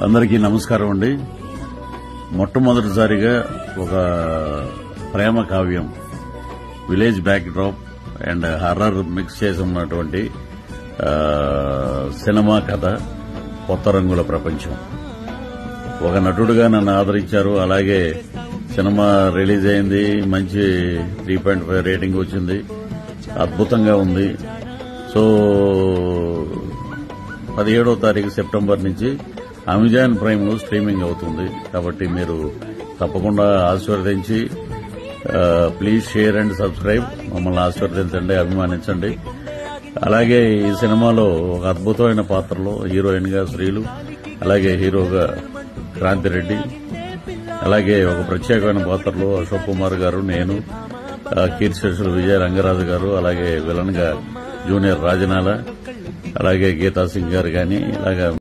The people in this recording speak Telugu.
అందరికీ నమస్కారం అండి. మొట్టమొదటిసారిగా ఒక ప్రేమ కావ్యం, village back drop and horror mix చేసి ఉన్నటువంటి సినిమా కథ కొత్త రంగుల ప్రపంచం. ఒక నటుడుగా నన్ను ఆదరించారు. అలాగే సినిమా రిలీజ్ అయింది, మంచి 3.5 రేటింగ్ వచ్చింది, అద్భుతంగా ఉంది. సో 17వ తారీఖు సెప్టెంబర్ నుంచి అమెజాన్ ప్రైమ్ లో స్ట్రీమింగ్ అవుతుంది. కాబట్టి మీరు తప్పకుండా ఆశీర్వదించి ప్లీజ్ షేర్ అండ్ సబ్స్క్రైబ్, మమ్మల్ని ఆశీర్వదించండి, అభిమానించండి. అలాగే ఈ సినిమాలో ఒక అద్భుతమైన పాత్రలో హీరోయిన్ గా శ్రీలు, అలాగే హీరోగా క్రాంతిరెడ్డి, అలాగే ఒక ప్రత్యేకమైన పాత్రలో అశోక్ కుమార్ గారు, నేను, కీర్తిశేషులు విజయ రంగరాజు గారు, అలాగే విలన్ గా జూనియర్ రాజనాల, అలాగే గీతా సింగ్ గారు గాని, ఇలాగా